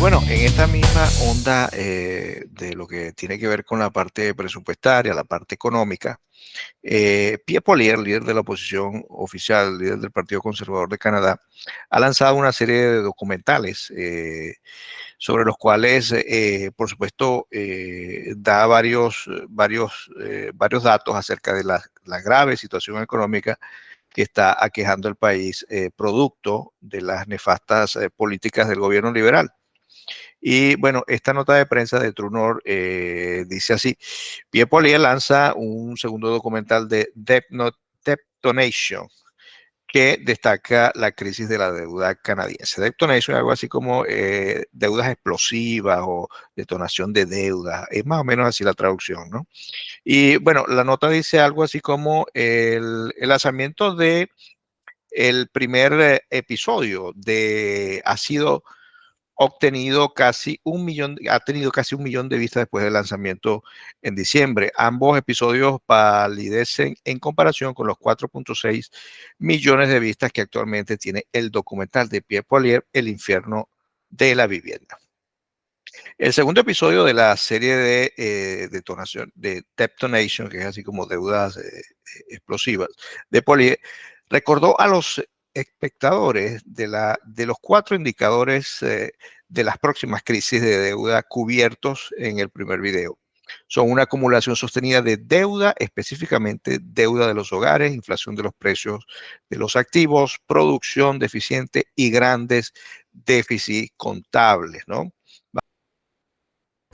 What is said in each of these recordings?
bueno, en esta misma onda de lo que tiene que ver con la parte presupuestaria, la parte económica, Pierre Poilievre, líder de la oposición oficial, líder del Partido Conservador de Canadá, ha lanzado una serie de documentales sobre los cuales, por supuesto, da varios datos acerca de la grave situación económica que está aquejando el país, producto de las nefastas políticas del gobierno liberal. Y bueno, esta nota de prensa de True North dice así: Pierre Poilievre lanza un segundo documental de Debtonation que destaca la crisis de la deuda canadiense. Debtonation es algo así como deudas explosivas o detonación de deuda, es más o menos así la traducción, ¿no? Y bueno, la nota dice algo así como el lanzamiento de el primer episodio ha sido obtenido casi ha tenido casi 1 millón de vistas después del lanzamiento en diciembre. Ambos episodios palidecen en comparación con los 4.6 millones de vistas que actualmente tiene el documental de Pierre Poilievre, El infierno de la vivienda. El segundo episodio de la serie de detonación, de Debtonation, que es así como deudas explosivas, de Poilievre, recordó a los espectadores de los 4 indicadores de las próximas crisis de deuda cubiertos en el primer video. Son una acumulación sostenida de deuda, específicamente deuda de los hogares, inflación de los precios de los activos, producción deficiente y grandes déficits contables, ¿no?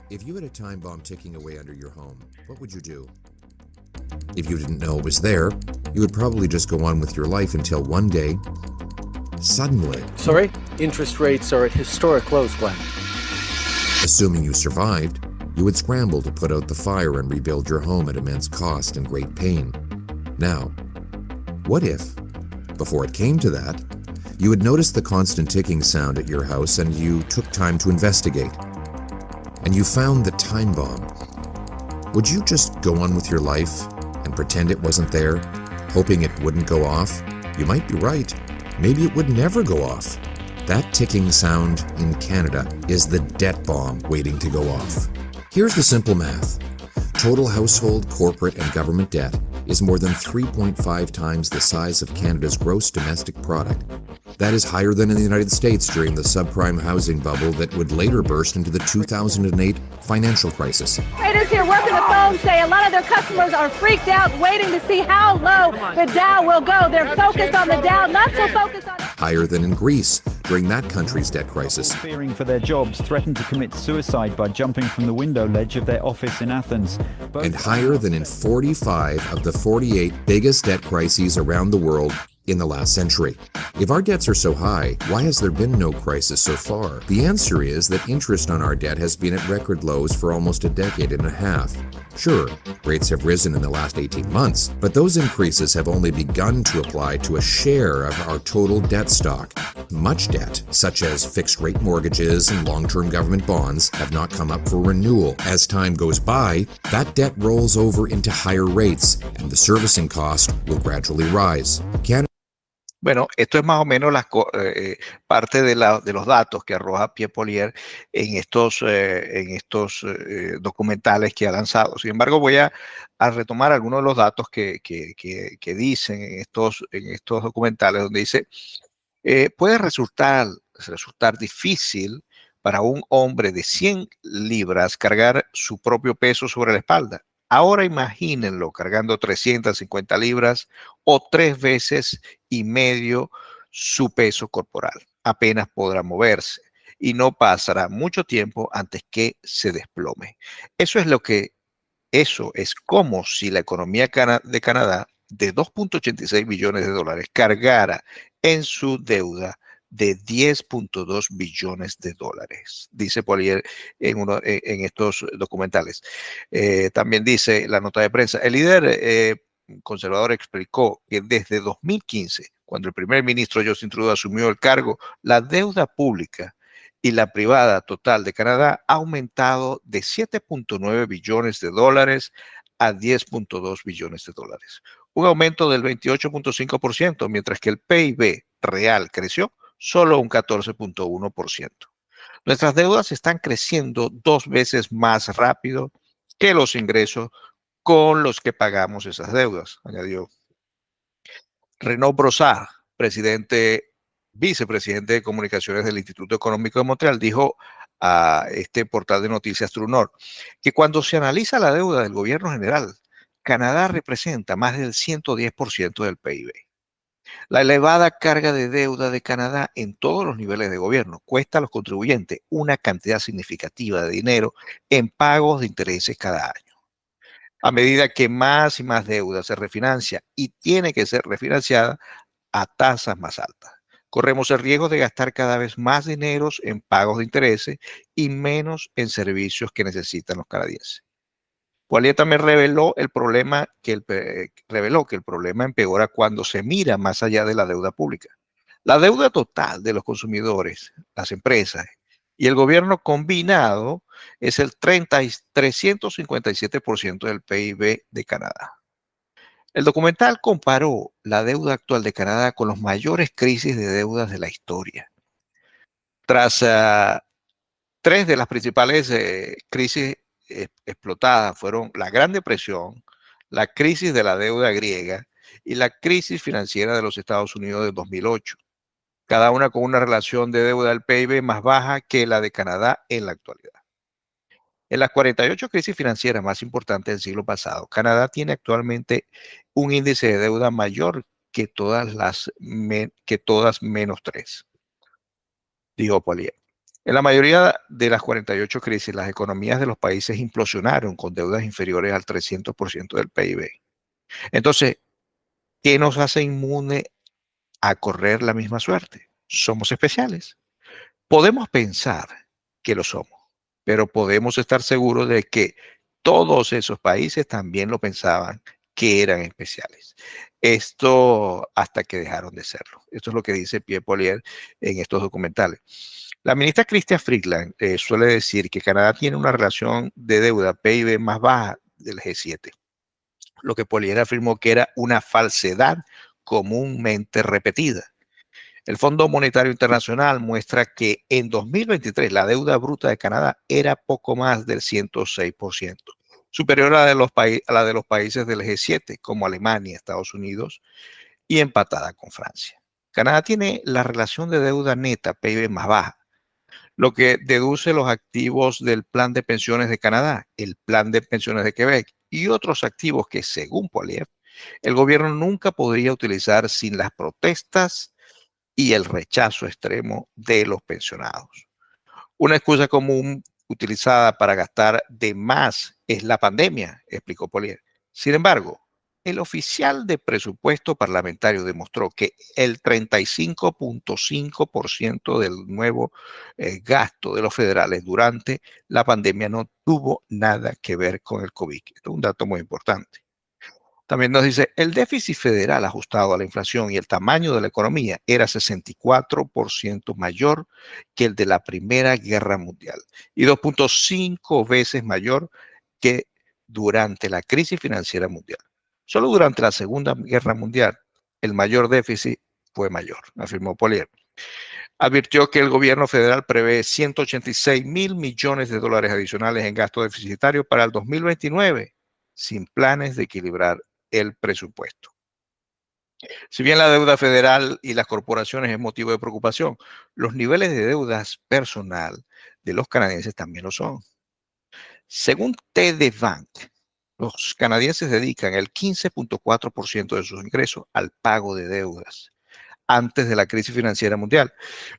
If you had a time bomb ticking away under your home, what would you do? If you didn't know it was there, you would probably just go on with your life until one day, suddenly... Sorry? Interest rates are at historic lows, Glenn. Assuming you survived, you would scramble to put out the fire and rebuild your home at immense cost and great pain. Now, what if, before it came to that, you had noticed the constant ticking sound at your house and you took time to investigate? And you found the time bomb? Would you just go on with your life and pretend it wasn't there, hoping it wouldn't go off? You might be right. Maybe it would never go off. That ticking sound in Canada is the debt bomb waiting to go off. Here's the simple math. Total household, corporate, and government debt is more than 3.5 times the size of Canada's gross domestic product. That is higher than in the United States during the subprime housing bubble that would later burst into the 2008 financial crisis. Traders here working the phone say a lot of their customers are freaked out, waiting to see how low the Dow will go. They're focused on the Dow, not so focused on... Higher than in Greece during that country's debt crisis. Fearing for their jobs, threatened to commit suicide by jumping from the window ledge of their office in Athens. And higher than in 45 of the 48 biggest debt crises around the world in the last century. If our debts are so high, why has there been no crisis so far? The answer is that interest on our debt has been at record lows for almost a decade and a half. Sure, rates have risen in the last 18 months, but those increases have only begun to apply to a share of our total debt stock. Much debt, such as fixed-rate mortgages and long-term government bonds, have not come up for renewal. As time goes by, that debt rolls over into higher rates, and the servicing cost will gradually rise. Bueno, esto es más o menos parte de los datos que arroja Pierre Poilievre en estos documentales que ha lanzado. Sin embargo, voy a retomar algunos de los datos que dicen en estos documentales, donde dice, puede resultar difícil para un hombre de 100 libras cargar su propio peso sobre la espalda. Ahora imagínenlo cargando 350 libras o 3 veces y medio su peso corporal. Apenas podrá moverse y no pasará mucho tiempo antes que se desplome. Eso es como si la economía de Canadá de 2.86 billones de dólares cargara en su deuda de 10.2 billones de dólares, dice Poilievre en estos documentales. También dice la nota de prensa, el líder conservador explicó que desde 2015, cuando el primer ministro Justin Trudeau asumió el cargo, la deuda pública y la privada total de Canadá ha aumentado de 7.9 billones de dólares a 10.2 billones de dólares. Un aumento del 28.5%, mientras que el PIB real creció solo un 14.1%. Nuestras deudas están creciendo 2 veces más rápido que los ingresos con los que pagamos esas deudas, añadió. Renaud Brossard, vicepresidente de comunicaciones del Instituto Económico de Montreal, dijo a este portal de noticias True North que cuando se analiza la deuda del gobierno general, Canadá representa más del 110% del PIB. La elevada carga de deuda de Canadá en todos los niveles de gobierno cuesta a los contribuyentes una cantidad significativa de dinero en pagos de intereses cada año. A medida que más y más deuda se refinancia y tiene que ser refinanciada a tasas más altas, corremos el riesgo de gastar cada vez más dinero en pagos de intereses y menos en servicios que necesitan los canadienses. Poilievre también reveló que el problema empeora cuando se mira más allá de la deuda pública. La deuda total de los consumidores, las empresas y el gobierno combinado es el 357% del PIB de Canadá. El documental comparó la deuda actual de Canadá con las mayores crisis de deudas de la historia. Tras tres de las principales crisis explotadas fueron la Gran Depresión, la crisis de la deuda griega y la crisis financiera de los Estados Unidos de 2008, cada una con una relación de deuda al PIB más baja que la de Canadá en la actualidad. En las 48 crisis financieras más importantes del siglo pasado, Canadá tiene actualmente un índice de deuda mayor que todas menos 3, dijo Poilievre. En la mayoría de las 48 crisis, las economías de los países implosionaron con deudas inferiores al 300% del PIB. Entonces, ¿qué nos hace inmune a correr la misma suerte? ¿Somos especiales? Podemos pensar que lo somos, pero podemos estar seguros de que todos esos países también lo pensaban que eran especiales. Esto hasta que dejaron de serlo. Esto es lo que dice Pierre Poilievre en estos documentales. La ministra Chrystia Freeland suele decir que Canadá tiene una relación de deuda PIB más baja del G7, lo que Poilievre afirmó que era una falsedad comúnmente repetida. El Fondo Monetario Internacional muestra que en 2023 la deuda bruta de Canadá era poco más del 106%, superior a la de los países del G7 como Alemania, Estados Unidos y empatada con Francia. Canadá tiene la relación de deuda neta PIB más baja, lo que deduce los activos del Plan de Pensiones de Canadá, el Plan de Pensiones de Quebec y otros activos que, según Poilievre, el gobierno nunca podría utilizar sin las protestas y el rechazo extremo de los pensionados. Una excusa común utilizada para gastar de más es la pandemia, explicó Poilievre. Sin embargo, el oficial de presupuesto parlamentario demostró que el 35.5% del nuevo gasto de los federales durante la pandemia no tuvo nada que ver con el COVID. Esto es un dato muy importante. También nos dice, el déficit federal ajustado a la inflación y el tamaño de la economía era 64% mayor que el de la Primera Guerra Mundial y 2.5 veces mayor que durante la crisis financiera mundial. Solo durante la Segunda Guerra Mundial el mayor déficit fue mayor, afirmó Poilievre. Advirtió que el gobierno federal prevé 186 mil millones de dólares adicionales en gasto deficitario para el 2029, sin planes de equilibrar el presupuesto. Si bien la deuda federal y las corporaciones es motivo de preocupación, los niveles de deudas personal de los canadienses también lo son. Según TD Bank, los canadienses dedican el 15.4% de sus ingresos al pago de deudas. Antes de la crisis financiera mundial,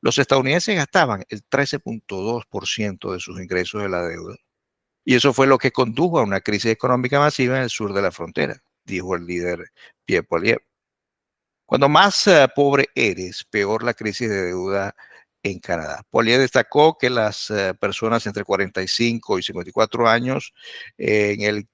los estadounidenses gastaban el 13.2% de sus ingresos de la deuda. Y eso fue lo que condujo a una crisis económica masiva en el sur de la frontera, dijo el líder Pierre Poilievre. Cuando más pobre eres, peor la crisis de deuda en Canadá. Poilievre destacó que las personas entre 45 y 54 años en el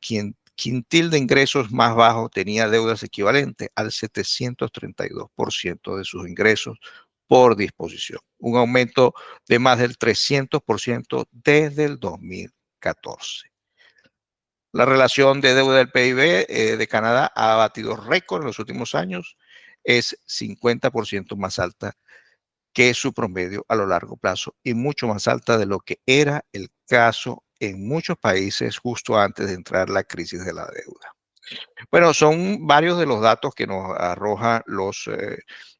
quintil de ingresos más bajo tenía deudas equivalentes al 732% de sus ingresos por disposición, un aumento de más del 300% desde el 2014. La relación de deuda del PIB de Canadá ha batido récord en los últimos años, es 50% más alta que su promedio a lo largo plazo y mucho más alta de lo que era el caso en muchos países justo antes de entrar la crisis de la deuda. Bueno, son varios de los datos que nos arrojan los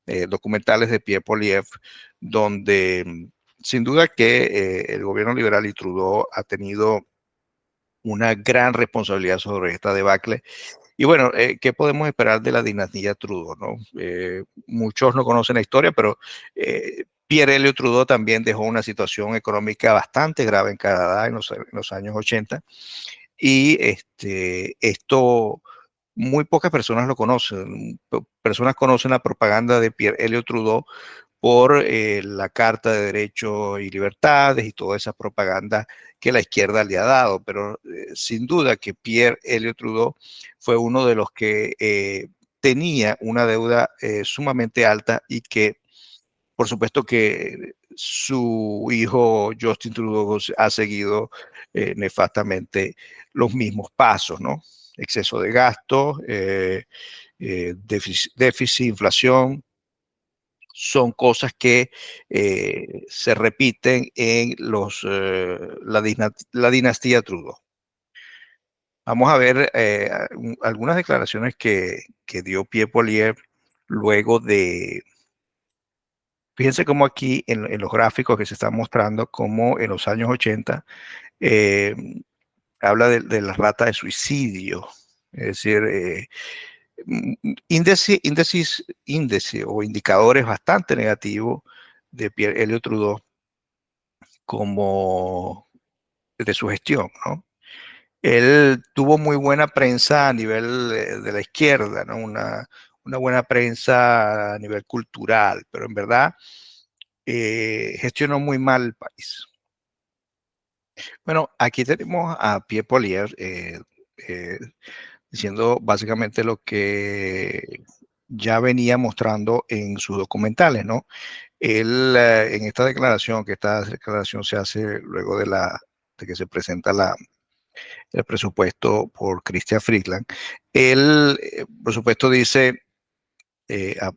documentales de Pierre Poilievre, donde sin duda que el gobierno liberal y Trudeau ha tenido una gran responsabilidad sobre esta debacle. Y bueno, ¿qué podemos esperar de la dinastía Trudeau? ¿No? Muchos no conocen la historia, pero Pierre Elliott Trudeau también dejó una situación económica bastante grave en Canadá en los años 80. Y esto muy pocas personas lo conocen. Personas conocen la propaganda de Pierre Elliott Trudeau por la Carta de Derechos y Libertades y toda esa propaganda que la izquierda le ha dado, pero sin duda que Pierre Elliott Trudeau fue uno de los que tenía una deuda sumamente alta y que por supuesto que su hijo Justin Trudeau ha seguido nefastamente los mismos pasos, ¿no? Exceso de gasto, déficit, inflación, son cosas que se repiten en la dinastía Trudeau. Vamos a ver algunas declaraciones que dio Pierre Poilievre luego de. Fíjense cómo aquí en los gráficos que se están mostrando, como en los años 80 eh, habla de la rata de suicidio, es decir, índice o indicadores bastante negativos de Pierre Elliott Trudeau como de su gestión, ¿no? Él tuvo muy buena prensa a nivel de la izquierda, ¿no? Una buena prensa a nivel cultural, pero en verdad gestionó muy mal el país. Bueno, aquí tenemos a Pierre Poilievre diciendo básicamente lo que ya venía mostrando en sus documentales, ¿no? Él, en esta declaración, que esta declaración se hace luego de que se presenta el presupuesto por Chrystia Freeland, él, por supuesto, dice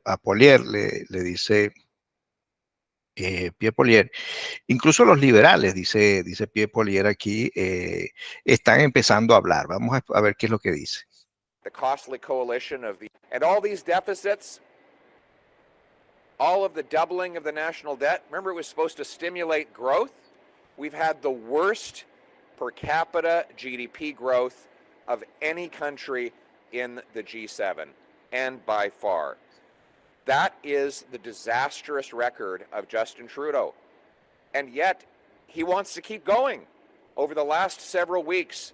a Poilievre, le dice Pierre Poilievre, incluso los liberales, dice Pierre Poilievre aquí, están empezando a hablar. Vamos a ver qué es lo que dice. The costly coalition and all these deficits, all of the doubling of the national debt. Remember, it was supposed to stimulate growth. We've had the worst per capita GDP growth of any country in the G7, and by far. That is the disastrous record of Justin Trudeau. And yet, he wants to keep going. Over the last several weeks,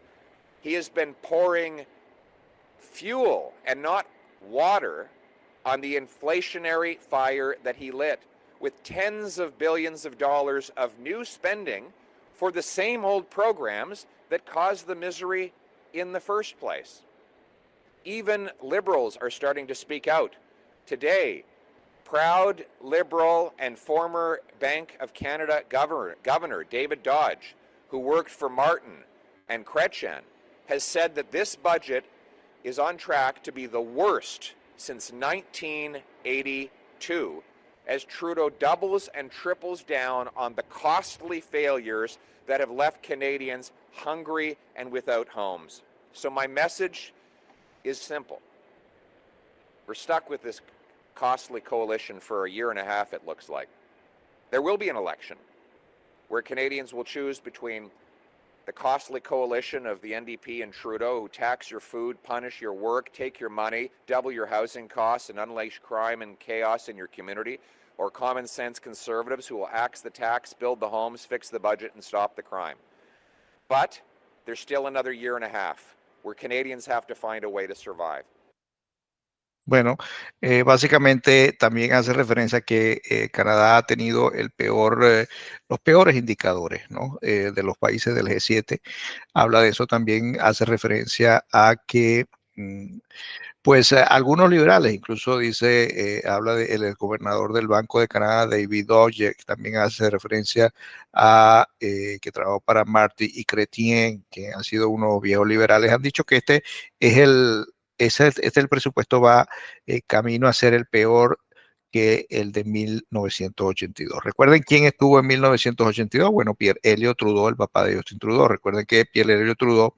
he has been pouring fuel and not water on the inflationary fire that he lit, with tens of billions of dollars of new spending for the same old programs that caused the misery in the first place. Even liberals are starting to speak out. Today, proud Liberal and former Bank of Canada Governor David Dodge, who worked for Martin and Chrétien, has said that this budget is on track to be the worst since 1982, as Trudeau doubles and triples down on the costly failures that have left Canadians hungry and without homes. So my message is simple. We're stuck with this costly coalition for a year and a half, it looks like. There will be an election where Canadians will choose between the costly coalition of the NDP and Trudeau, who tax your food, punish your work, take your money, double your housing costs, and unleash crime and chaos in your community, or common sense conservatives who will axe the tax, build the homes, fix the budget, and stop the crime. But there's still another year and a half where Canadians have to find a way to survive. Bueno, básicamente también hace referencia a que Canadá ha tenido los peores indicadores, ¿no? De los países del G7. Habla de eso también, hace referencia a que, pues, algunos liberales, incluso dice, habla del gobernador del Banco de Canadá, David Dodge, que también hace referencia a que trabajó para Marty y Chrétien, que han sido unos viejos liberales, han dicho que este es el presupuesto va camino a ser el peor que el de 1982. Recuerden quién estuvo en 1982. Bueno, Pierre Elliott Trudeau, el papá de Justin Trudeau. Recuerden que Pierre Elliott Trudeau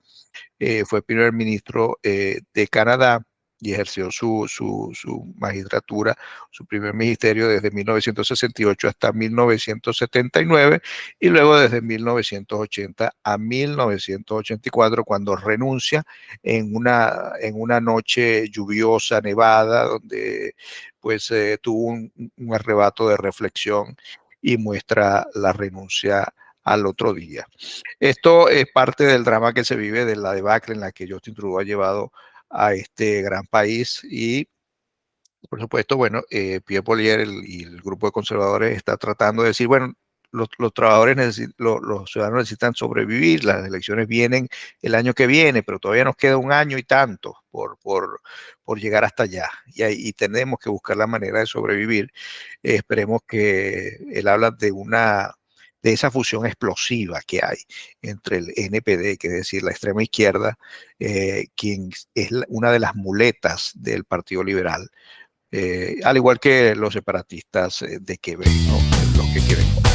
fue primer ministro de Canadá y ejerció su magistratura, su primer ministerio desde 1968 hasta 1979 y luego desde 1980 a 1984 cuando renuncia en una noche lluviosa, nevada, donde pues tuvo un arrebato de reflexión y muestra la renuncia al otro día. Esto es parte del drama que se vive de la debacle en la que Justin Trudeau ha llevado a este gran país y por supuesto, bueno, Pierre Poilievre y el grupo de conservadores está tratando de decir, bueno, los trabajadores, los ciudadanos necesitan sobrevivir, las elecciones vienen el año que viene, pero todavía nos queda un año y tanto por llegar hasta allá y tenemos que buscar la manera de sobrevivir. Esperemos que él habla de esa fusión explosiva que hay entre el NPD, que es decir, la extrema izquierda, quien es una de las muletas del Partido Liberal, al igual que los separatistas de Quebec, ¿no? Los que quieren